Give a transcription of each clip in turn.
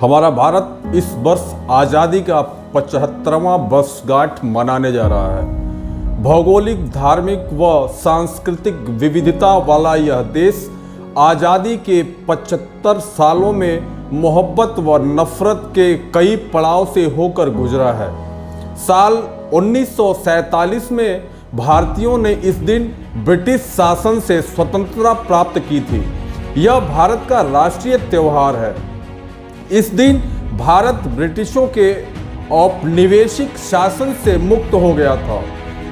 हमारा भारत इस वर्ष आज़ादी का 75वां वर्षगांठ मनाने जा रहा है। भौगोलिक, धार्मिक व सांस्कृतिक विविधता वाला यह देश आज़ादी के 75 सालों में मोहब्बत व नफरत के कई पड़ाव से होकर गुजरा है। साल 1947 में भारतीयों ने इस दिन ब्रिटिश शासन से स्वतंत्रता प्राप्त की थी। यह भारत का राष्ट्रीय त्यौहार है। इस दिन भारत ब्रिटिशों के औपनिवेशिक शासन से मुक्त हो गया था।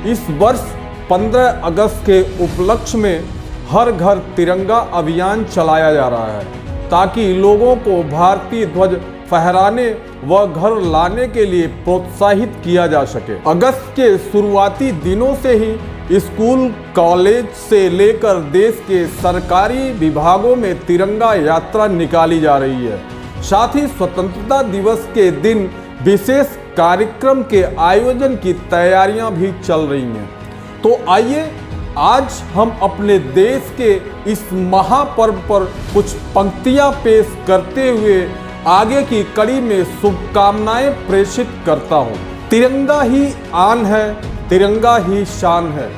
इस वर्ष 15 अगस्त के उपलक्ष्य में हर घर तिरंगा अभियान चलाया जा रहा है ताकि लोगों को भारतीय ध्वज फहराने व घर लाने के लिए प्रोत्साहित किया जा सके। अगस्त के शुरुआती दिनों से ही स्कूल, कॉलेज से लेकर देश के सरकारी विभागों में तिरंगा यात्रा निकाली जा रही है। साथ ही स्वतंत्रता दिवस के दिन विशेष कार्यक्रम के आयोजन की तैयारियां भी चल रही हैं। तो आइए आज हम अपने देश के इस महापर्व पर कुछ पंक्तियां पेश करते हुए आगे की कड़ी में शुभकामनाएं प्रेषित करता हूं। तिरंगा ही आन है, तिरंगा ही शान है,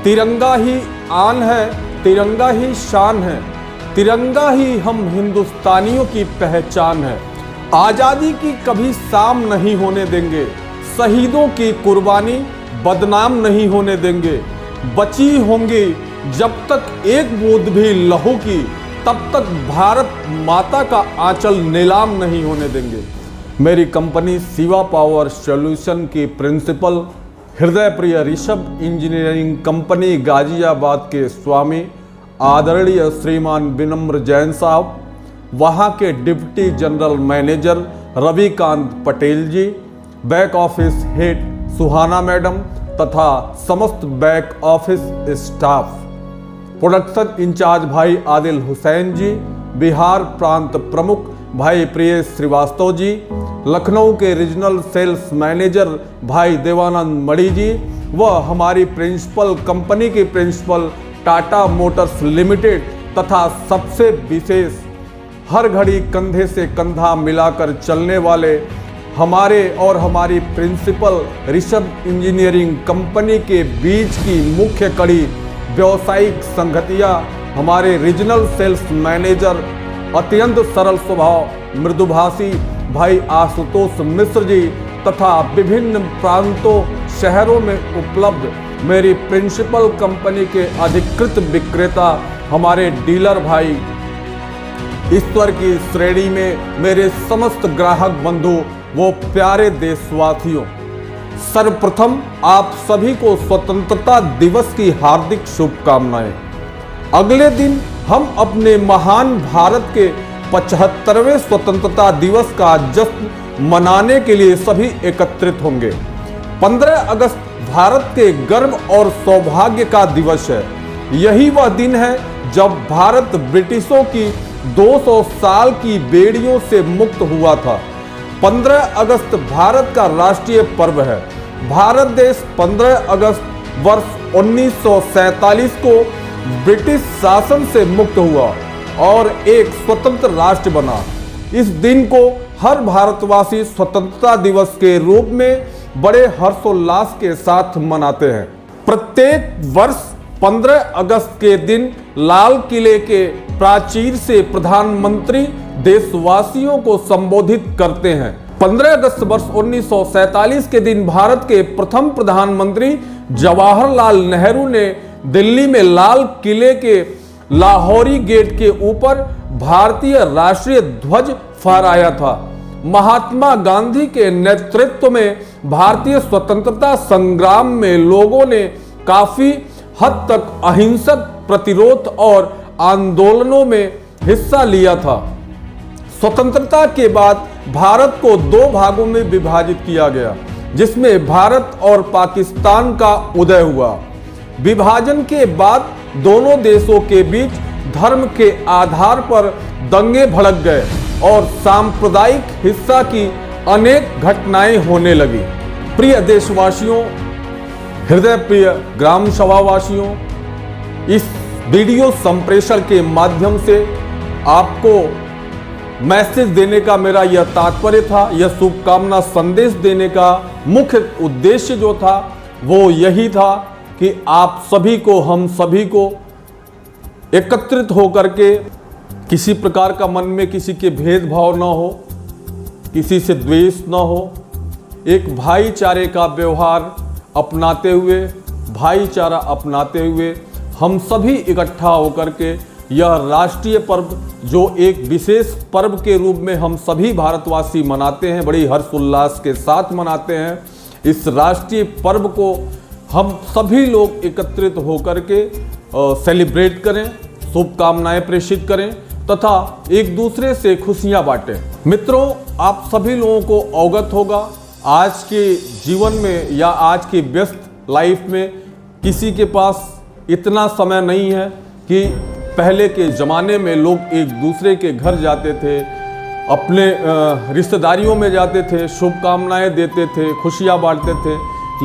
तिरंगा ही आन है, तिरंगा ही शान है, तिरंगा ही हम हिंदुस्तानियों की पहचान है। आज़ादी की कभी शाम नहीं होने देंगे, शहीदों की कुर्बानी बदनाम नहीं होने देंगे। बची होंगी जब तक एक बूंद भी लहू की, तब तक भारत माता का आंचल नीलाम नहीं होने देंगे। मेरी कंपनी शिवा पावर सॉल्यूशन की प्रिंसिपल हृदय प्रिय ऋषभ इंजीनियरिंग कंपनी गाजियाबाद के स्वामी आदरणीय श्रीमान विनम्र जैन साहब, वहाँ के deputy general manager Ravikant Patel ji, back office head Suhana madam तथा समस्त back office staff, production in charge भाई आदिल हुसैन जी, बिहार प्रांत प्रमुख भाई प्रिय श्रीवास्तव जी, लखनऊ के रीजनल सेल्स मैनेजर भाई देवानंद मणि जी व हमारी प्रिंसिपल कंपनी की प्रिंसिपल टाटा मोटर्स लिमिटेड तथा सबसे विशेष हर घड़ी कंधे से कंधा मिलाकर चलने वाले हमारे और हमारी प्रिंसिपल ऋषभ इंजीनियरिंग कंपनी के बीच की मुख्य कड़ी व्यावसायिक संगतियां, हमारे रीजनल सेल्स मैनेजर अत्यंत सरल स्वभाव मृदुभाषी भाई आशुतोष मिश्र जी तथा विभिन्न प्रांतों शहरों में उपलब्ध मेरी प्रिंसिपल कंपनी के अधिकृत विक्रेता हमारे डीलर भाई, ईश्वर की श्रेणी में मेरे समस्त ग्राहक बंधु वो प्यारे देशवासियों, सर्वप्रथम आप सभी को स्वतंत्रता दिवस की हार्दिक शुभकामनाएं। अगले दिन हम अपने महान भारत के 75वें स्वतंत्रता दिवस का जश्न मनाने के लिए सभी एकत्रित होंगे। 15 अगस्त भारत के गर्व और सौभाग्य का दिवस है। यही वह दिन है जब भारत ब्रिटिशों की 200 साल की बेड़ियों से मुक्त हुआ था। 15 अगस्त भारत का राष्ट्रीय पर्व है। भारत देश 15 अगस्त वर्ष 1947 को ब्रिटिश शासन से मुक्त हुआ और एक स्वतंत्र राष्ट्र बना। इस दिन को हर भारतवासी स्वतंत्रता दिवस के रूप में बड़े हर्षोल्लास के साथ मनाते हैं। प्रत्येक वर्ष 15 अगस्त के दिन लाल किले के प्राचीर से प्रधानमंत्री देशवासियों को संबोधित करते हैं। 15 अगस्त वर्ष 1947 के दिन भारत के प्रथम प्रधानमंत्री जवाहरलाल नेहरू ने दिल्ली में लाल किले के लाहौरी गेट के ऊपर भारतीय राष्ट्रीय ध्वज फहराया था। महात्मा गांधी के नेतृत्व में भारतीय स्वतंत्रता संग्राम में लोगों ने काफी हद तक अहिंसक प्रतिरोध और आंदोलनों में हिस्सा लिया था। स्वतंत्रता के बाद भारत को दो भागों में विभाजित किया गया, जिसमें भारत और पाकिस्तान का उदय हुआ। विभाजन के बाद दोनों देशों के बीच धर्म के आधार पर दंगे भड़क गए और सांप्रदायिक हिंसा की अनेक घटनाएं होने लगी। प्रिय देशवासियों, हृदय प्रिय ग्राम सभा वासियों, इस वीडियो संप्रेषण के माध्यम से आपको मैसेज देने का मेरा यह तात्पर्य था, यह शुभकामना संदेश देने का मुख्य उद्देश्य जो था वो यही था कि आप सभी को, हम सभी को एकत्रित होकर के किसी प्रकार का मन में किसी के भेदभाव ना हो, किसी से द्वेष ना हो, एक भाईचारे का व्यवहार अपनाते हुए, भाईचारा अपनाते हुए हम सभी इकट्ठा होकर के यह राष्ट्रीय पर्व जो एक विशेष पर्व के रूप में हम सभी भारतवासी मनाते हैं, बड़ी हर्षोल्लास के साथ मनाते हैं, इस राष्ट्रीय पर्व को हम सभी लोग एकत्रित होकर के सेलिब्रेट करें, शुभकामनाएं प्रेषित करें तथा एक दूसरे से खुशियां बांटें। मित्रों, आप सभी लोगों को अवगत होगा आज के जीवन में या आज की व्यस्त लाइफ में किसी के पास इतना समय नहीं है कि पहले के ज़माने में लोग एक दूसरे के घर जाते थे, अपने रिश्तेदारियों में जाते थे, शुभकामनाएं देते थे, खुशियां बांटते थे।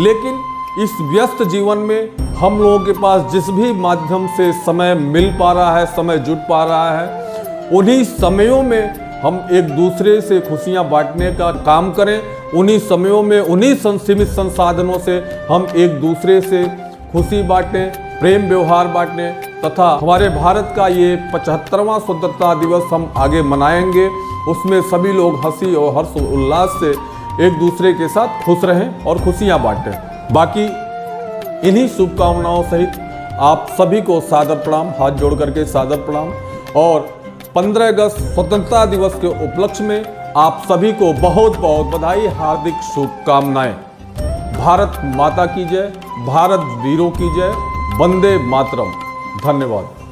लेकिन इस व्यस्त जीवन में हम लोगों के पास जिस भी माध्यम से समय मिल पा रहा है, समय जुट पा रहा है, उन्हीं समयों में हम एक दूसरे से खुशियां बांटने का काम करें। उन्हीं समयों में, उन्हीं सीमित संसाधनों से हम एक दूसरे से खुशी बांटें, प्रेम व्यवहार बांटें तथा हमारे भारत का ये 75वां स्वतंत्रता दिवस हम आगे मनाएंगे। उसमें सभी लोग हंसी और हर्ष उल्लास से एक दूसरे के साथ खुश रहें और खुशियां बांटें। बाकी इन्हीं शुभकामनाओं सहित आप सभी को सादर प्रणाम, हाथ जोड़ करके सादर प्रणाम। और 15 अगस्त स्वतंत्रता दिवस के उपलक्ष्य में आप सभी को बहुत बहुत बधाई, हार्दिक शुभकामनाएं। भारत माता की जय, भारत वीरों की जय, वंदे मातरम। धन्यवाद।